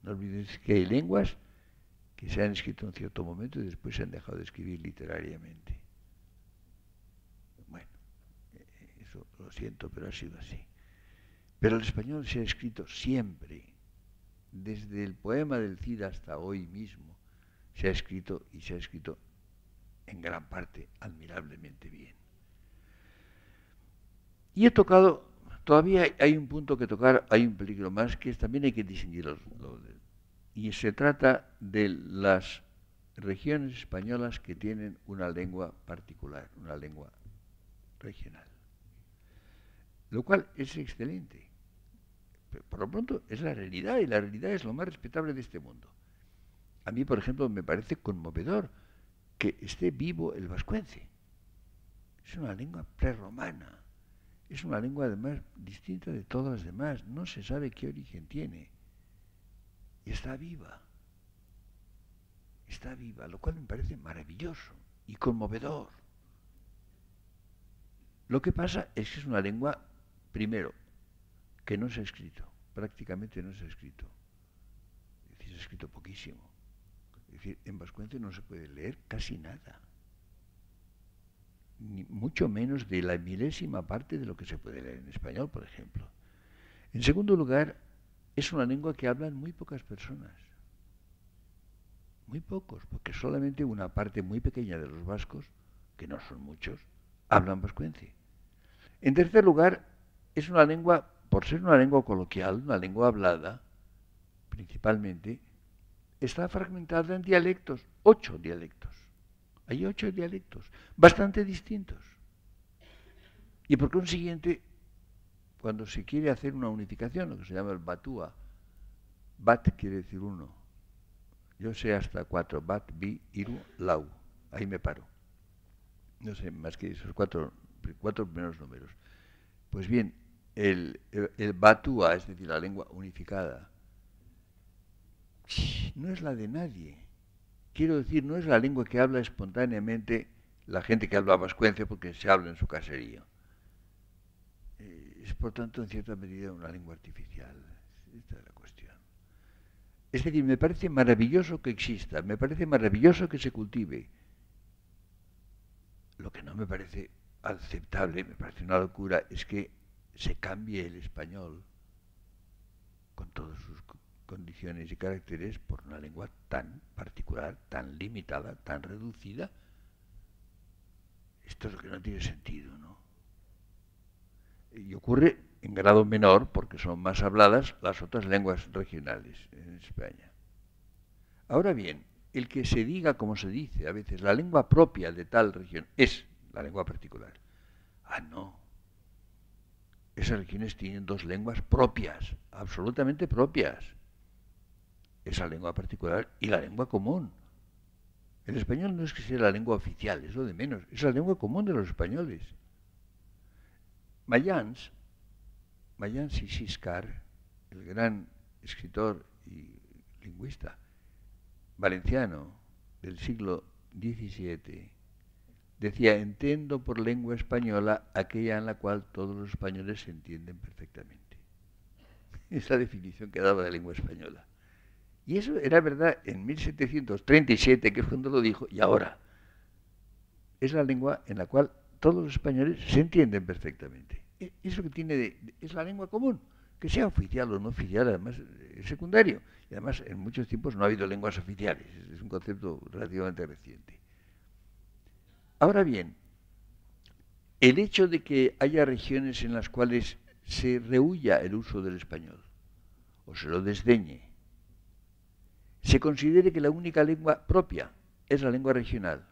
No olvidéis que hay lenguas que se han escrito en cierto momento y después se han dejado de escribir literariamente. Bueno, eso lo siento, pero ha sido así. Pero el español se ha escrito siempre, desde el poema del Cid hasta hoy mismo, se ha escrito y se ha escrito en gran parte admirablemente bien. Y he tocado, todavía hay un punto que tocar, hay un peligro más, que también hay que distinguirlo. Y se trata de las regiones españolas que tienen una lengua particular, una lengua regional. Lo cual es excelente. Pero por lo pronto es la realidad, y la realidad es lo más respetable de este mundo. A mí, por ejemplo, me parece conmovedor que esté vivo el vascuence. Es una lengua prerromana. Es una lengua, además, distinta de todas las demás. No se sabe qué origen tiene. Y está viva. Está viva, lo cual me parece maravilloso y conmovedor. Lo que pasa es que es una lengua, primero, que no se ha escrito. Prácticamente no se ha escrito. Es decir, se ha escrito poquísimo. Es decir, en vascuence no se puede leer casi nada. Ni mucho menos de la milésima parte de lo que se puede leer en español, por ejemplo. En segundo lugar, es una lengua que hablan muy pocas personas. Muy pocos, porque solamente una parte muy pequeña de los vascos, que no son muchos, hablan vascuence. En tercer lugar, es una lengua, por ser una lengua coloquial, una lengua hablada, principalmente, está fragmentada en dialectos, 8 dialectos. Hay 8 dialectos, bastante distintos. Y por consiguiente, cuando se quiere hacer una unificación, lo que se llama el batúa, bat quiere decir uno, yo sé hasta 4, bat, bi, iru, lau, ahí me paro. No sé más que esos cuatro primeros números. Pues bien, el batúa, es decir, la lengua unificada, no es la de nadie. Quiero decir, no es la lengua que habla espontáneamente la gente que habla vascuence porque se habla en su caserío. Es, por tanto, en cierta medida una lengua artificial. Esta es la cuestión. Es decir, me parece maravilloso que exista, me parece maravilloso que se cultive. Lo que no me parece aceptable, me parece una locura, es que se cambie el español con todas sus condiciones y caracteres por una lengua tan particular, tan limitada, tan reducida. Esto es lo que no tiene sentido, ¿no? Y ocurre en grado menor, porque son más habladas las otras lenguas regionales en España. Ahora bien, el que se diga, como se dice a veces, la lengua propia de tal región es la lengua particular. Ah, no. Esas regiones tienen 2 lenguas propias, absolutamente propias. Esa lengua particular y la lengua común. El español no es que sea la lengua oficial, es lo de menos. Es la lengua común de los españoles. Mayans y Siscar, el gran escritor y lingüista valenciano del siglo XVII, decía: entiendo por lengua española aquella en la cual todos los españoles se entienden perfectamente. Es la definición que daba de lengua española. Y eso era verdad en 1737, que es cuando lo dijo, y ahora. Es la lengua en la cual todos los españoles se entienden perfectamente. Eso que tiene es la lengua común, que sea oficial o no oficial, además es secundario. Y además en muchos tiempos no ha habido lenguas oficiales, es un concepto relativamente reciente. Ahora bien, el hecho de que haya regiones en las cuales se rehúya el uso del español, o se lo desdeñe, se considere que la única lengua propia es la lengua regional.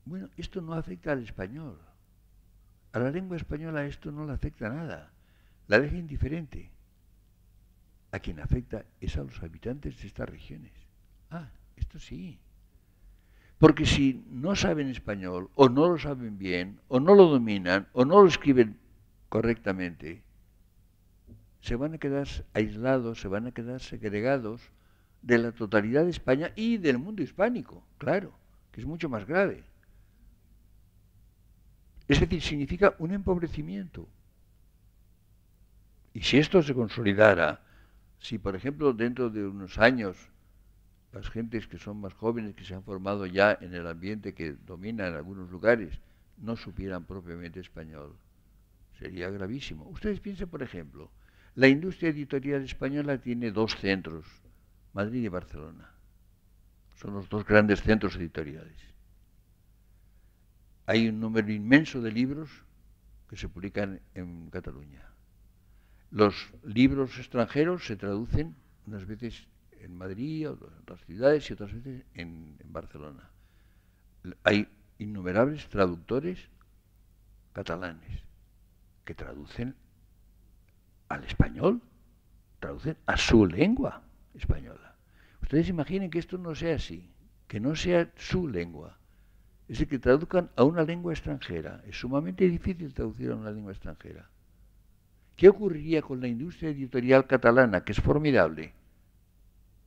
Bueno, esto no afecta al español. A la lengua española esto no le afecta nada. La deja indiferente. A quien afecta es a los habitantes de estas regiones. Ah, esto sí. Porque si no saben español, o no lo saben bien, o no lo dominan, o no lo escriben correctamente, se van a quedar aislados, se van a quedar segregados de la totalidad de España y del mundo hispánico, claro, que es mucho más grave. Es decir, significa un empobrecimiento. Y si esto se consolidara, si por ejemplo dentro de unos años las gentes que son más jóvenes, que se han formado ya en el ambiente que domina en algunos lugares, no supieran propiamente español, sería gravísimo. Ustedes piensen, por ejemplo, la industria editorial española tiene dos centros, Madrid y Barcelona. Son los dos grandes centros editoriales. Hay un número inmenso de libros que se publican en Cataluña. Los libros extranjeros se traducen unas veces en Madrid o en otras ciudades y otras veces en Barcelona. Hay innumerables traductores catalanes que traducen al español, traducen a su lengua española. Ustedes imaginen que esto no sea así, que no sea su lengua. Es decir, que traduzcan a una lengua extranjera. Es sumamente difícil traducir a una lengua extranjera. ¿Qué ocurriría con la industria editorial catalana, que es formidable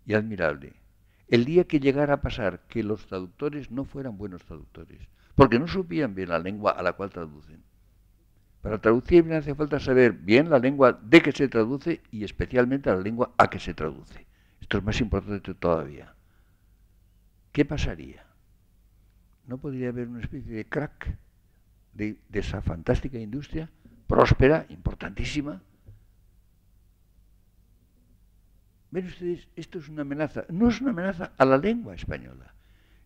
y admirable, el día que llegara a pasar que los traductores no fueran buenos traductores, porque no supieran bien la lengua a la cual traducen? Para traducir bien hace falta saber bien la lengua de que se traduce y especialmente la lengua a que se traduce. Esto es más importante todavía. ¿Qué pasaría? ¿No podría haber una especie de crack de esa fantástica industria, próspera, importantísima? Ven ustedes, esto es una amenaza. No es una amenaza a la lengua española.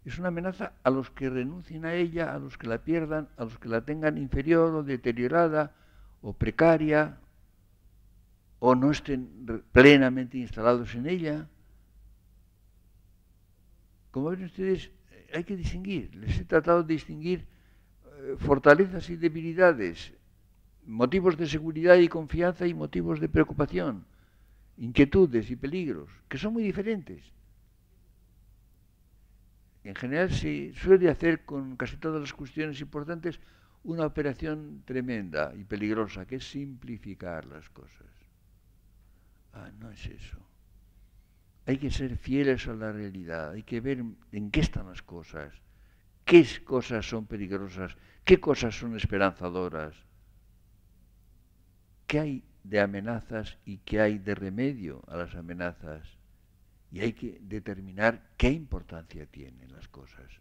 Es una amenaza a los que renuncien a ella, a los que la pierdan, a los que la tengan inferior o deteriorada o precaria o no estén plenamente instalados en ella. Como ven ustedes, hay que distinguir. Les he tratado de distinguir fortalezas y debilidades, motivos de seguridad y confianza y motivos de preocupación, inquietudes y peligros, que son muy diferentes. En general se suele hacer con casi todas las cuestiones importantes una operación tremenda y peligrosa, que es simplificar las cosas. No es eso. Hay que ser fieles a la realidad, hay que ver en qué están las cosas, qué cosas son peligrosas, qué cosas son esperanzadoras, qué hay de amenazas y qué hay de remedio a las amenazas. Y hay que determinar qué importancia tienen las cosas.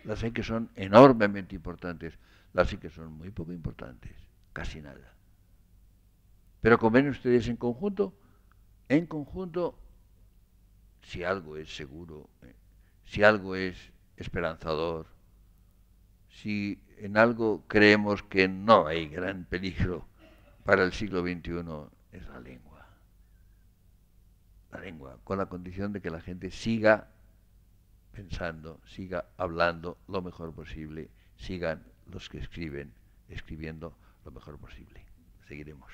Las hay que son enormemente importantes, las hay que son muy poco importantes, casi nada. Pero como ven ustedes en conjunto, si algo es seguro, si algo es esperanzador, si en algo creemos que no hay gran peligro para el siglo XXI, es la lengua. La lengua, con la condición de que la gente siga pensando, siga hablando lo mejor posible, sigan los que escriben escribiendo lo mejor posible. Seguiremos.